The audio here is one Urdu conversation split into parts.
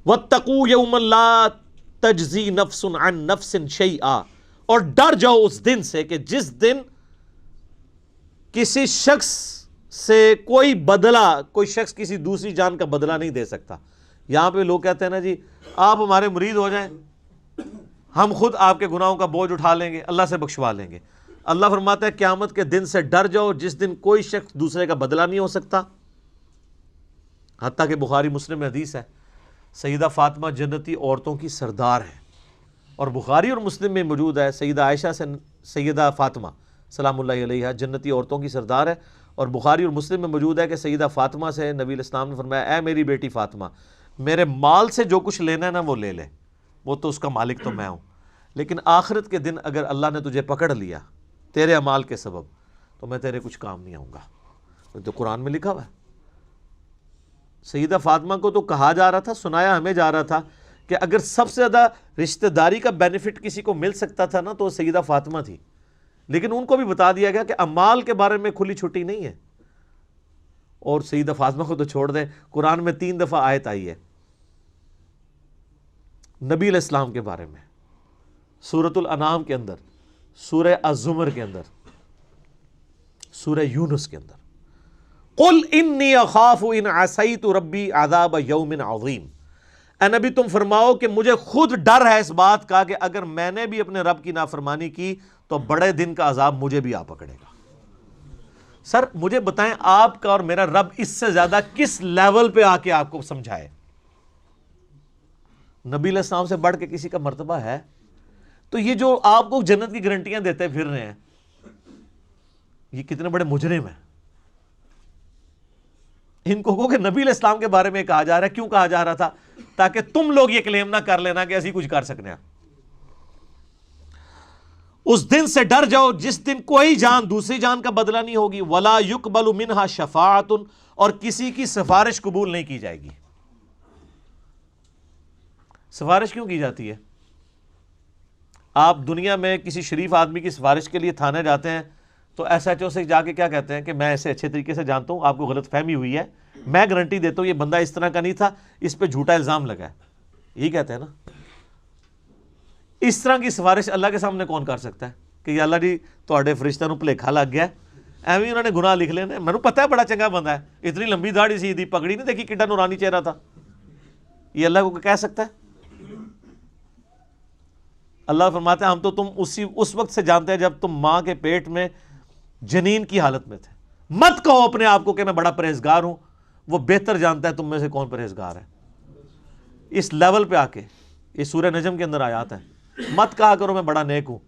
وَاتَّقُوا يَوْمًا لَا تَجْزِي نَفْسٌ عَن نَفْسٍ شَيْئًا، اور ڈر جاؤ اس دن سے کہ جس دن کسی شخص سے کوئی بدلہ، کوئی شخص کسی دوسری جان کا بدلہ نہیں دے سکتا۔ یہاں پہ لوگ کہتے ہیں نا جی آپ ہمارے مرید ہو جائیں، ہم خود آپ کے گناہوں کا بوجھ اٹھا لیں گے، اللہ سے بخشوا لیں گے۔ اللہ فرماتا ہے قیامت کے دن سے ڈر جاؤ جس دن کوئی شخص دوسرے کا بدلہ نہیں ہو سکتا۔ حتیٰ کہ بخاری مسلم میں حدیث ہے، سیدہ فاطمہ جنتی عورتوں کی سردار ہے، اور بخاری اور مسلم میں موجود ہے سیدہ عائشہ سے سیدہ فاطمہ سلام اللہ علیہا جنتی عورتوں کی سردار ہے، اور بخاری اور مسلم میں موجود ہے کہ سیدہ فاطمہ سے نبی علیہ السلام نے فرمایا اے میری بیٹی فاطمہ، میرے مال سے جو کچھ لینا ہے نا وہ لے لے، وہ تو اس کا مالک تو میں ہوں، لیکن آخرت کے دن اگر اللہ نے تجھے پکڑ لیا تیرے اعمال کے سبب تو میں تیرے کچھ کام نہیں آؤں گا۔ تو قرآن میں لکھا ہوا ہے۔ سیدہ فاطمہ کو تو کہا جا رہا تھا، سنایا ہمیں جا رہا تھا کہ اگر سب سے زیادہ رشتہ داری کا بینیفٹ کسی کو مل سکتا تھا نا تو سیدہ فاطمہ تھی، لیکن ان کو بھی بتا دیا گیا کہ اعمال کے بارے میں کھلی چھٹی نہیں ہے۔ اور سیدہ فاطمہ کو تو چھوڑ دیں، قرآن میں 3 دفعہ آیت آئی ہے نبی علیہ السلام کے بارے میں، سورۃ الانعام کے اندر، سورہ الزمر کے اندر، سورہ یونس کے اندر، قل انی اخاف ان عصیت ربی عذاب یوم عظیم۔ اے نبی تم فرماؤ کہ مجھے خود ڈر ہے اس بات کا کہ اگر میں نے بھی اپنے رب کی نافرمانی کی تو بڑے دن کا عذاب مجھے بھی آ پکڑے گا۔ سر مجھے بتائیں آپ کا اور میرا رب اس سے زیادہ کس لیول پہ آ کے آپ کو سمجھائے؟ نبی علیہ السلام سے بڑھ کے کسی کا مرتبہ ہے؟ تو یہ جو آپ کو جنت کی گارنٹیاں دیتے پھر رہے ہیں، یہ کتنے بڑے مجرم ہیں۔ ان کو کہو کہ نبی علیہ السلام کے بارے میں کہا جا رہا ہے، کیوں کہا جا رہا تھا؟ تاکہ تم لوگ یہ کلیم نہ کر لینا کہ ایسی کچھ کر سکتے ہیں۔ اس دن سے ڈر جاؤ جس دن کوئی جان دوسری جان کا بدلہ نہیں ہوگی، ولا یقبل منہا شفاعت، اور کسی کی سفارش قبول نہیں کی جائے گی۔ سفارش کیوں کی جاتی ہے؟ آپ دنیا میں کسی شریف آدمی کی سفارش کے لیے تھانے جاتے ہیں تو ایس ایچ او سے جا کے کیا کہتے ہیں کہ میں اسے اچھے طریقے سے جانتا ہوں، آپ کو غلط فہمی ہوئی ہے، میں گارنٹی دیتا ہوں یہ بندہ اس طرح کا نہیں تھا، اس پہ جھوٹا الزام لگا ہے، یہی کہتے ہیں نا۔ اس طرح کی سفارش اللہ کے سامنے کون کر سکتا ہے کہ یا اللہ جی تواڈے فرشتہ نو بھلیکھا لگ گیا، ایویں انہوں نے گناہ لکھ لینے، مینوں پتہ ہے بڑا چنگا بندہ ہے، اتنی لمبی داڑھی سی دی، پگڑی نہیں دیکھی کڈا نورانی چہرہ تھا، یہ اللہ کو کہہ سکتا ہے؟ اللہ فرماتا ہے ہم تو تم اس وقت سے جانتے ہیں جب تم ماں کے پیٹ میں جنین کی حالت میں تھے۔ مت کہو اپنے آپ کو کہ میں بڑا پرہیزگار ہوں، وہ بہتر جانتا ہے تم میں سے کون پرہیزگار ہے۔ اس لیول پہ آ کے، یہ سورہ نجم کے اندر آیات ہے، مت کہا کرو میں بڑا نیک ہوں،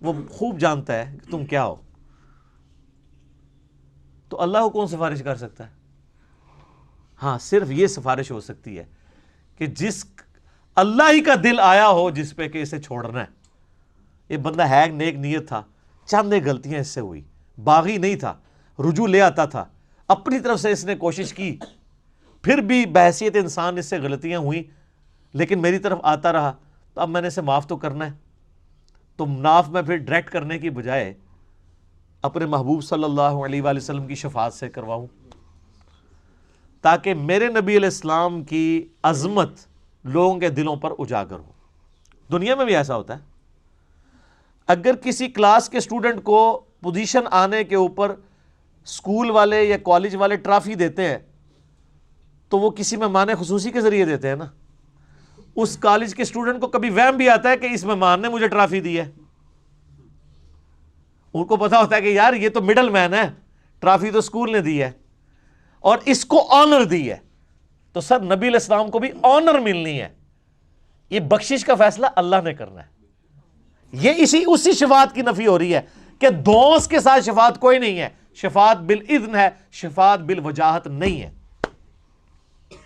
وہ خوب جانتا ہے کہ تم کیا ہو۔ تو اللہ کو کون سفارش کر سکتا ہے؟ ہاں صرف یہ سفارش ہو سکتی ہے کہ جس اللہ ہی کا دل آیا ہو جس پہ کہ اسے چھوڑنا ہے۔ یہ بندہ ہے نیک نیت تھا، چند غلطیاں اس سے ہوئی، باغی نہیں تھا، رجوع لے آتا تھا، اپنی طرف سے اس نے کوشش کی، پھر بھی بحیثیت انسان اس سے غلطیاں ہوئیں، لیکن میری طرف آتا رہا، تو اب میں نے اسے معاف تو کرنا ہے۔ تو معاف میں پھر ڈائریکٹ کرنے کی بجائے اپنے محبوب صلی اللہ علیہ وآلہ وسلم کی شفاعت سے کرواؤں، تاکہ میرے نبی علیہ السلام کی عظمت لوگوں کے دلوں پر اجاگر ہو۔ دنیا میں بھی ایسا ہوتا ہے، اگر کسی کلاس کے اسٹوڈنٹ کو پوزیشن آنے کے اوپر اسکول والے یا کالج والے ٹرافی دیتے ہیں تو وہ کسی مہمان خصوصی کے ذریعے دیتے ہیں نا۔ اس کالج کے اسٹوڈنٹ کو کبھی وہم بھی آتا ہے کہ اس مہمان نے مجھے ٹرافی دی ہے، ان کو پتا ہوتا ہے کہ یار یہ تو مڈل مین ہے، ٹرافی تو اسکول نے دی ہے اور اس کو آنر دی ہے، تو سر نبی علیہ السلام کو بھی آنر ملنی ہے۔ یہ بخشش کا فیصلہ اللہ نے کرنا ہے۔ یہ اسی شفاعت کی نفی ہو رہی ہے کہ دوست کے ساتھ شفاعت کوئی نہیں ہے، شفاعت بالاذن ہے، شفاعت بالوجاہت نہیں ہے۔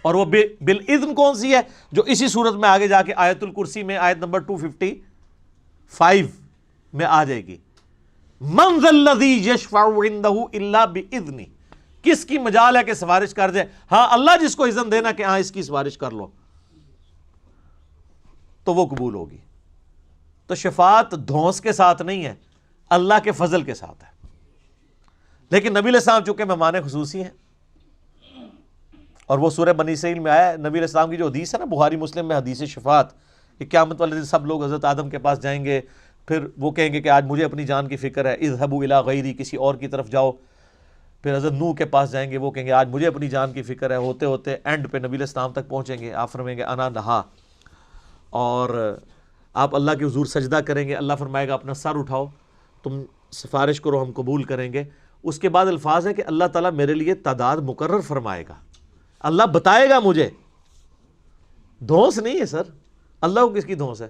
اور وہ بالاذن کون سی ہے؟ جو اسی صورت میں آگے جا کے آیت الکرسی میں آیت نمبر 255 میں آ جائے گی، من ذا الذی یشفع عندہ الا باذنہ، کس کی مجال ہے کہ سفارش کر دے؟ ہاں اللہ جس کو اذن دینا کہ ہاں اس کی سفارش کر لو تو وہ قبول ہوگی۔ تو شفاعت دھونس کے ساتھ نہیں ہے، اللہ کے فضل کے ساتھ ہے۔ لیکن نبی علیہ السلام چونکہ مہمان خصوصی ہیں، اور وہ سورہ بنی اسرائیل میں آیا، نبی علیہ السلام کی جو حدیث ہے نا بخاری مسلم میں، حدیث شفاعت، کہ قیامت والے دن سب لوگ حضرت آدم کے پاس جائیں گے، پھر وہ کہیں گے کہ آج مجھے اپنی جان کی فکر ہے، اذهبوا الی غیری، کسی اور کی طرف جاؤ. پھر حضرت نوح کے پاس جائیں گے، وہ کہیں گے آج مجھے اپنی جان کی فکر ہے. ہوتے ہوتے اینڈ پہ نبی علیہ السلام تک پہنچیں گے، آپ فرمائیں گے انا لہا، اور آپ اللہ کے حضور سجدہ کریں گے. اللہ فرمائے گا اپنا سر اٹھاؤ، تم سفارش کرو، ہم قبول کریں گے. اس کے بعد الفاظ ہے کہ اللہ تعالیٰ میرے لیے تعداد مقرر فرمائے گا، اللہ بتائے گا مجھے. دھونس نہیں ہے سر، اللہ کو کس کی دھونس ہے؟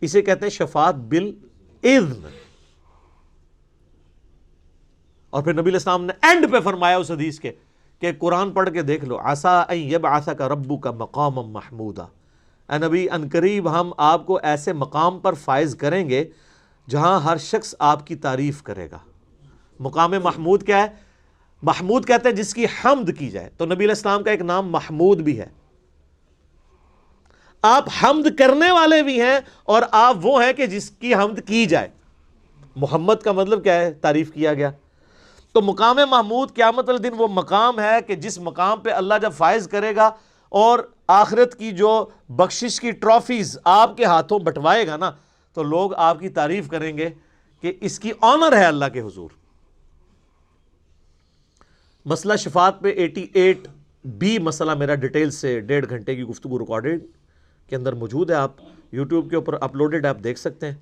اسے کہتے ہیں شفاعت بالاذن. اور پھر نبی علیہ السلام نے اینڈ پہ فرمایا اس حدیث کے کہ قرآن پڑھ کے دیکھ لو، عسیٰ ان یبعثک ربک مقاما محمودا، اے نبی ان قریب ہم آپ کو ایسے مقام پر فائز کریں گے جہاں ہر شخص آپ کی تعریف کرے گا. مقام محمود کیا ہے؟ محمود کہتے ہیں جس کی حمد کی جائے. تو نبی علیہ السلام کا ایک نام محمود بھی ہے، آپ حمد کرنے والے بھی ہیں، اور آپ وہ ہیں کہ جس کی حمد کی جائے. محمد کا مطلب کیا ہے؟ تعریف کیا گیا. تو مقام محمود قیامت والے دن وہ مقام ہے کہ جس مقام پہ اللہ جب فائز کرے گا اور آخرت کی جو بخشش کی ٹرافیز آپ کے ہاتھوں بٹوائے گا نا، تو لوگ آپ کی تعریف کریں گے کہ اس کی آنر ہے اللہ کے حضور. مسئلہ شفاعت پہ 88B مسئلہ میرا ڈیٹیل سے 1.5 گھنٹے کی گفتگو ریکارڈڈ کے اندر موجود ہے، آپ یوٹیوب کے اوپر اپلوڈڈ آپ دیکھ سکتے ہیں.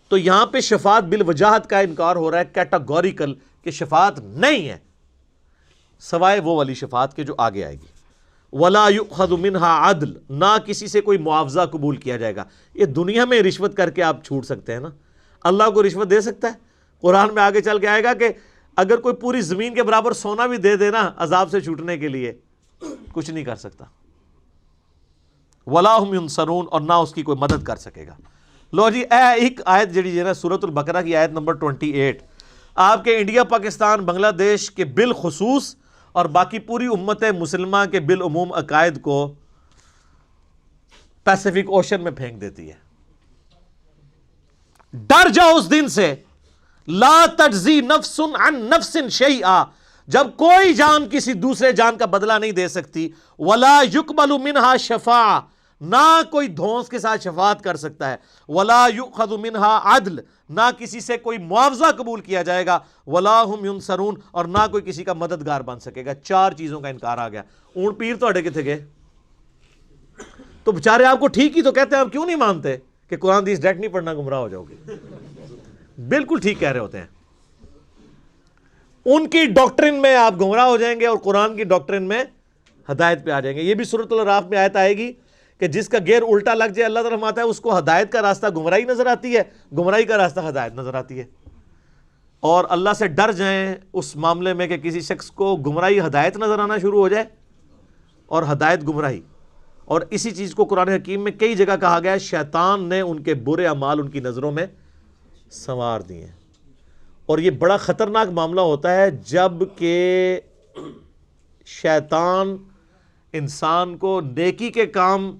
تو یہاں پہ شفاعت بالوجاہت کا انکار ہو رہا ہے، کیٹاگوریکل، کہ شفاعت نہیں ہے سوائے وہ والی شفاعت کے جو آگے آئے گی. وَلَا يُؤْخَذُ مِنْهَا عَدْل، نہ کسی سے کوئی معاوضہ قبول کیا جائے گا. یہ دنیا میں رشوت کر کے آپ چھوٹ سکتے ہیں نا، اللہ کو رشوت دے سکتا ہے؟ قرآن میں آگے چل کے آئے گا کہ اگر کوئی پوری زمین کے برابر سونا بھی دے دینا عذاب سے چھوٹنے کے لیے، کچھ نہیں کر سکتا. وَلَا هُمْ يُنصَرُونَ، اور نہ اس کی کوئی مدد کر سکے گا. لو جی اے ایک آیت جڑی ہے نا سورۃ البقرہ کی آیت نمبر 28، آپ کے انڈیا، پاکستان، بنگلہ دیش کے بالخصوص اور باقی پوری امت مسلمہ کے بالعموم عقائد کو پیسیفک اوشن میں پھینک دیتی ہے. ڈر جاؤ اس دن سے، لا تجزی نفس عن نفس شیئا، جب کوئی جان کسی دوسرے جان کا بدلہ نہیں دے سکتی. ولا یقبل منہا شفاعہ، نہ کوئی دھونس کے ساتھ شفاعت کر سکتا ہے. ولا یؤخذ منہا عدل، نہ کسی سے کوئی معاوضہ قبول کیا جائے گا. ولا ہم ینصرون، اور نہ کوئی کسی کا مددگار بن سکے گا. 4 چیزوں کا انکار آ گیا. اونٹ پیر تو کتنے گئے؟ تو بےچارے آپ کو ٹھیک ہی تو کہتے ہیں، آپ کیوں نہیں مانتے کہ قرآن حدیث ڈائریکٹ نہیں پڑھنا گمراہ ہو جاؤ گے؟ بالکل ٹھیک کہہ رہے ہوتے ہیں. ان کی ڈاکٹرن میں آپ گمراہ ہو جائیں گے اور قرآن کی ڈاکٹرن میں ہدایت پہ آ جائیں گے. یہ بھی سورۃ الاعراف میں آیت آئے گی کہ جس کا گیئر الٹا لگ جائے، اللہ تعالیٰ فرماتا ہے اس کو ہدایت کا راستہ گمراہی نظر آتی ہے، گمراہی کا راستہ ہدایت نظر آتی ہے. اور اللہ سے ڈر جائیں اس معاملے میں کہ کسی شخص کو گمراہی ہدایت نظر آنا شروع ہو جائے اور ہدایت گمراہی. اور اسی چیز کو قرآن حکیم میں کئی جگہ کہا گیا ہے، شیطان نے ان کے برے اعمال ان کی نظروں میں سنوار دیے ہیں. اور یہ بڑا خطرناک معاملہ ہوتا ہے جب کہ شیطان انسان کو نیکی کے کام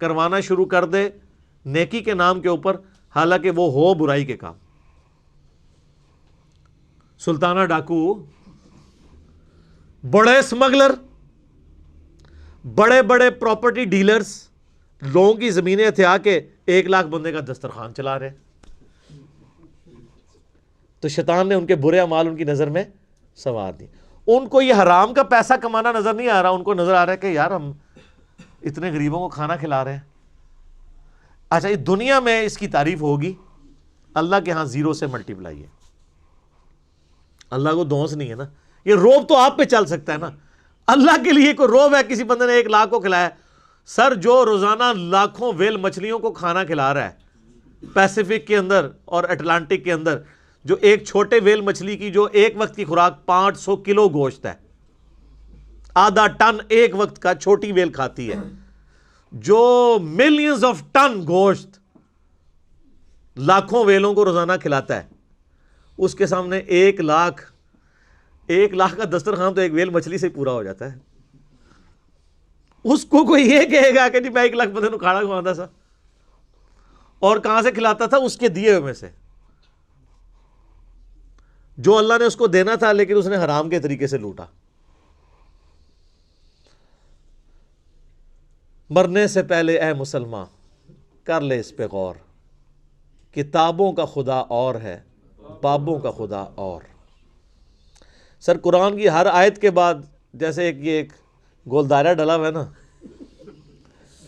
کروانا شروع کر دے نیکی کے نام کے اوپر، حالانکہ وہ ہو برائی کے کام. سلطانہ ڈاکو، بڑے اسمگلر، بڑے بڑے پراپرٹی ڈیلرز لوگوں کی زمینیں ہتھیا کے 1 لاکھ بندے کا دسترخوان چلا رہے. تو شیطان نے ان کے برے اعمال ان کی نظر میں سنوار دی. ان کو یہ حرام کا پیسہ کمانا نظر نہیں آ رہا، ان کو نظر آ رہا ہے کہ یار ہم اتنے غریبوں کو کھانا کھلا رہے ہیں. اچھا، یہ دنیا میں اس کی تعریف ہوگی، اللہ کے ہاں 0 سے ملٹیپلائی ہے. اللہ کو دھونس نہیں ہے نا. یہ روب تو آپ پہ چل سکتا ہے نا، اللہ کے لیے کوئی روب ہے کسی بندے نے 1 لاکھ کو کھلایا؟ سر جو روزانہ لاکھوں ویل مچھلیوں کو کھانا کھلا رہا ہے پیسیفک کے اندر اور اٹلانٹک کے اندر، جو ایک چھوٹے ویل مچھلی کی جو ایک وقت کی خوراک 500 کلو گوشت ہے، آدھا ٹن ایک وقت کا چھوٹی ویل کھاتی ہے، جو ملینز آف ٹن گوشت لاکھوں ویلوں کو روزانہ کھلاتا ہے، اس کے سامنے 1 لاکھ کا دسترخوان تو ایک ویل مچھلی سے پورا ہو جاتا ہے. اس کو کوئی یہ کہے گا کہ جی میں 1 لاکھ بندے کو کھانا کھواتا تھا، اور کہاں سے کھلاتا تھا؟ اس کے دیے ہوئے میں سے، جو اللہ نے اس کو دینا تھا لیکن اس نے حرام کے طریقے سے لوٹا. مرنے سے پہلے اے مسلمان کر لے اس پہ غور، کتابوں کا خدا اور ہے، بابوں کا خدا اور۔ سر قرآن کی ہر آیت کے بعد جیسے ایک گول دائرہ ڈلا ہوا ہے نا،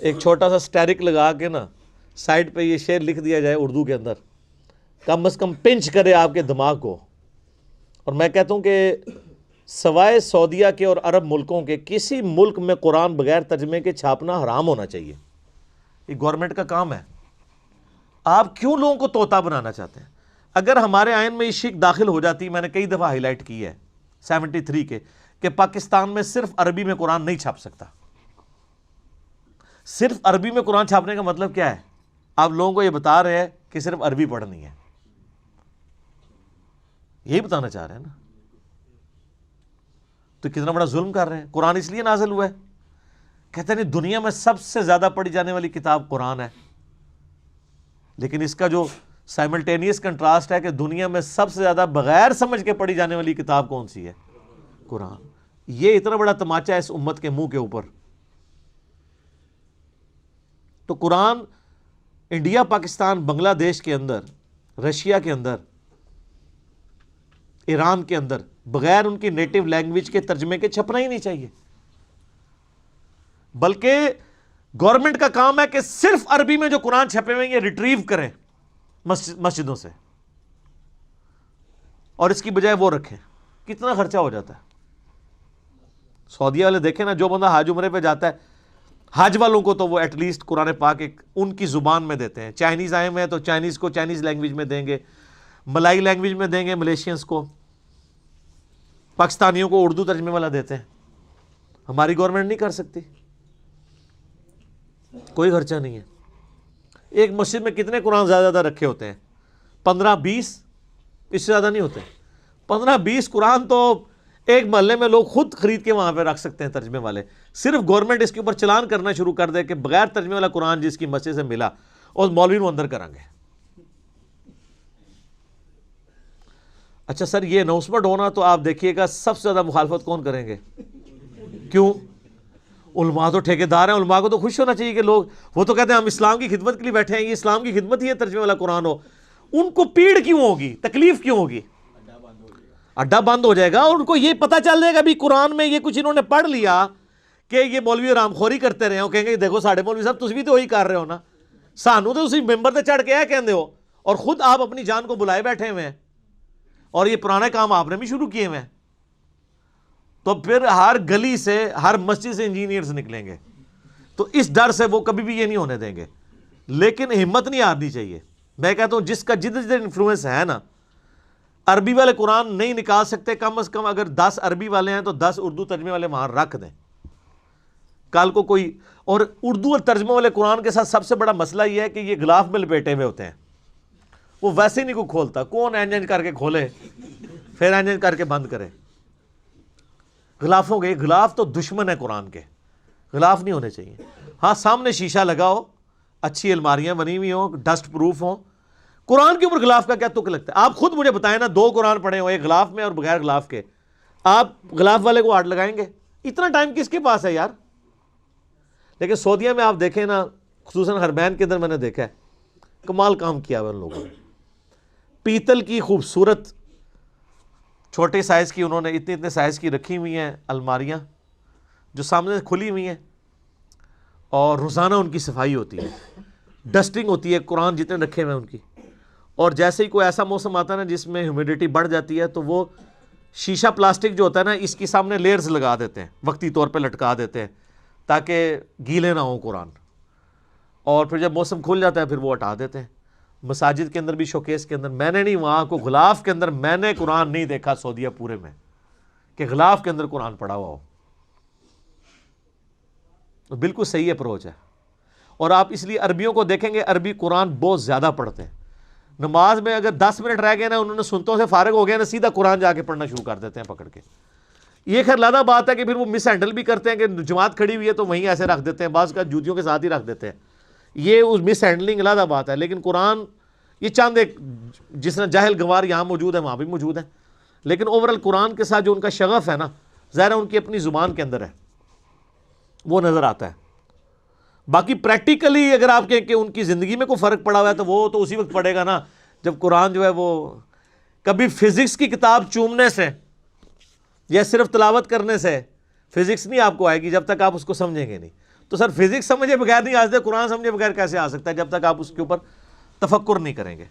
ایک چھوٹا سا سٹیرک لگا کے نا سائڈ پہ یہ شعر لکھ دیا جائے اردو کے اندر، کم از کم پنچ کرے آپ کے دماغ کو۔ اور میں کہتا ہوں کہ سوائے سعودیہ کے اور عرب ملکوں کے کسی ملک میں قرآن بغیر ترجمے کے چھاپنا حرام ہونا چاہیے۔ یہ گورنمنٹ کا کام ہے۔ آپ کیوں لوگوں کو طوطا بنانا چاہتے ہیں؟ اگر ہمارے آئین میں یہ شک داخل ہو جاتی، میں نے کئی دفعہ ہائی لائٹ کی ہے 73 کے، کہ پاکستان میں صرف عربی میں قرآن نہیں چھاپ سکتا۔ صرف عربی میں قرآن چھاپنے کا مطلب کیا ہے؟ آپ لوگوں کو یہ بتا رہے ہیں کہ صرف عربی پڑھنی ہے، یہی بتانا چاہ رہے ہیں نا؟ تو کتنا بڑا ظلم کر رہے ہیں۔ قرآن اس لیے نازل ہوا ہے، کہتے ہیں دنیا میں سب سے زیادہ پڑھی جانے والی کتاب قرآن ہے، لیکن اس کا جو سائملٹینیس کنٹراسٹ ہے کہ دنیا میں سب سے زیادہ بغیر سمجھ کے پڑھی جانے والی کتاب کون سی ہے؟ قرآن۔ یہ اتنا بڑا تماچا ہے اس امت کے منہ کے اوپر۔ تو قرآن انڈیا، پاکستان، بنگلہ دیش کے اندر، رشیا کے اندر، ایران کے اندر بغیر ان کی نیٹو لینگویج کے ترجمے کے چھپنا ہی نہیں چاہیے، بلکہ گورنمنٹ کا کام ہے کہ صرف عربی میں جو قرآن چھپے ہوئے ہیں یہ ریٹریو کریں مسجدوں سے، اور اس کی بجائے وہ رکھیں۔ کتنا خرچہ ہو جاتا ہے؟ سعودیہ والے دیکھیں نا، جو بندہ حج عمرے پہ جاتا ہے، حج والوں کو تو وہ ایٹ لیسٹ قرآن پاک ایک ان کی زبان میں دیتے ہیں۔ چائنیز آئے ہوئے ہیں تو چائنیز کو چائنیز لینگویج میں دیں گے، ملائی لینگویج میں دیں گے ملیشینز کو، پاکستانیوں کو اردو ترجمے والا دیتے ہیں۔ ہماری گورنمنٹ نہیں کر سکتی، کوئی خرچہ نہیں ہے۔ ایک مسجد میں کتنے قرآن زیادہ رکھے ہوتے ہیں؟ 15-20، اس سے زیادہ نہیں ہوتے۔ 15-20 قرآن تو ایک محلے میں لوگ خود خرید کے وہاں پہ رکھ سکتے ہیں ترجمے والے۔ صرف گورنمنٹ اس کے اوپر چلان کرنا شروع کر دے کہ بغیر ترجمے والا قرآن جس کی مسجد سے ملا اور مولوی نو اندر کریں گے۔ اچھا سر، یہ اناؤنسمنٹ ہونا تو آپ دیکھیے گا سب سے زیادہ مخالفت کون کریں گے؟ کیوں؟ علماء تو ٹھیکیدار ہیں، علماء کو تو خوش ہونا چاہیے کہ لوگ، وہ تو کہتے ہیں ہم اسلام کی خدمت کے لیے بیٹھے ہیں، یہ اسلام کی خدمت ہی ہے ترجمے والا قرآن ہو۔ ان کو پیڑ کیوں ہوگی؟ تکلیف کیوں ہوگی؟ اڈا بند ہو جائے گا، اور ان کو یہ پتہ چل جائے گا بھی قرآن میں یہ کچھ انہوں نے پڑھ لیا کہ یہ مولوی حرام خوری کرتے رہے ہو، کہیں گے دیکھو ساڑھے مولوی صاحب تسی بھی تو وہی کر رہے ہو نا، سانو تو اسی ممبر تے چڑھ کے ہے کہندے ہو، اور خود آپ اپنی جان کو بلائے بیٹھے ہوئے ہیں، اور یہ پرانے کام آپ نے بھی شروع کیے ہوئے ہیں۔ تو پھر ہر گلی سے، ہر مسجد سے انجینئرز نکلیں گے، تو اس ڈر سے وہ کبھی بھی یہ نہیں ہونے دیں گے۔ لیکن ہمت نہیں ہارنی چاہیے۔ میں کہتا ہوں جس کا جدھر انفلوئنس ہے نا، عربی والے قرآن نہیں نکال سکتے، کم از کم اگر 10 عربی والے ہیں تو 10 اردو ترجمے والے وہاں رکھ دیں۔ کل کو کوئی، اور اردو اور ترجمے والے قرآن کے ساتھ سب سے بڑا مسئلہ یہ ہے کہ یہ غلاف میں لپیٹے ہوئے ہوتے ہیں، وہ ویسے ہی نہیں کوئی کھولتا، کون اینج کر کے کھولے پھر اینج کر کے بند کرے۔ غلافوں کے، غلاف تو دشمن ہے قرآن کے، غلاف نہیں ہونے چاہیے۔ ہاں سامنے شیشہ لگا ہو، اچھی الماریاں بنی ہوئی ہوں، ڈسٹ پروف ہوں۔ قرآن کے اوپر غلاف کا کیا تک لگتا ہے؟ آپ خود مجھے بتائیں نا، 2 قرآن پڑھے ہو، ایک غلاف میں اور بغیر غلاف کے، آپ غلاف والے کو ہاتھ لگائیں گے؟ اتنا ٹائم کس کے پاس ہے یار؟ لیکن سعودیہ میں آپ دیکھیں نا، خصوصاً حرمین کے اندر میں نے دیکھا ہے، کمال کام کیا ہوا ان لوگوں نے۔ پیتل کی خوبصورت چھوٹے سائز کی انہوں نے اتنے سائز کی رکھی ہوئی ہیں الماریاں جو سامنے سے کھلی ہوئی ہیں، اور روزانہ ان کی صفائی ہوتی ہے، ڈسٹنگ ہوتی ہے، قرآن جتنے رکھے ہوئے ہیں ان کی۔ اور جیسے ہی کوئی ایسا موسم آتا ہے نا جس میں ہیومیڈیٹی بڑھ جاتی ہے تو وہ شیشہ پلاسٹک جو ہوتا ہے نا، اس کی سامنے لیئرز لگا دیتے ہیں، وقتی طور پہ لٹکا دیتے ہیں تاکہ گیلے نہ ہوں قرآن، اور پھر جب موسم کھل جاتا ہے پھر وہ ہٹا دیتے ہیں۔ مساجد کے اندر بھی، شوکیس کے اندر، میں نے نہیں، وہاں کو غلاف کے اندر میں نے قرآن نہیں دیکھا سعودیہ پورے میں کہ غلاف کے اندر قرآن پڑھا ہوا ہو۔ تو بالکل صحیح اپروچ ہے۔ اور آپ اس لیے عربیوں کو دیکھیں گے، عربی قرآن بہت زیادہ پڑھتے ہیں۔ نماز میں اگر 10 منٹ رہ گئے نا، انہوں نے سنتوں سے فارغ ہو گئے نا، سیدھا قرآن جا کے پڑھنا شروع کر دیتے ہیں پکڑ کے۔ یہ خیر لادہ بات ہے کہ پھر وہ مس ہینڈل بھی کرتے ہیں کہ جماعت کھڑی ہوئی ہے تو وہیں ایسے رکھ دیتے ہیں، بعض کا جوتیوں کے ساتھ ہی رکھ دیتے ہیں، یہ اس مس ہینڈلنگ لادہ بات ہے۔ لیکن قرآن یہ چاند ایک، جس طرح جاہل گوار یہاں موجود ہے وہاں بھی موجود ہیں، لیکن اوورال قرآن کے ساتھ جو ان کا شغف ہے نا، ظاہر ان کی اپنی زبان کے اندر ہے، وہ نظر آتا ہے۔ باقی پریکٹیکلی اگر آپ کہیں کہ ان کی زندگی میں کوئی فرق پڑا ہوا ہے تو وہ تو اسی وقت پڑے گا نا جب قرآن جو ہے وہ کبھی فزکس کی کتاب چومنے سے یا صرف تلاوت کرنے سے فزکس نہیں آپ کو آئے گی جب تک آپ اس کو سمجھیں گے نہیں. تو سر فزکس سمجھے بغیر نہیں آ سکتے, قرآن سمجھے بغیر کیسے آ سکتا ہے جب تک آپ اس کے اوپر تفکر نہیں کریں گے.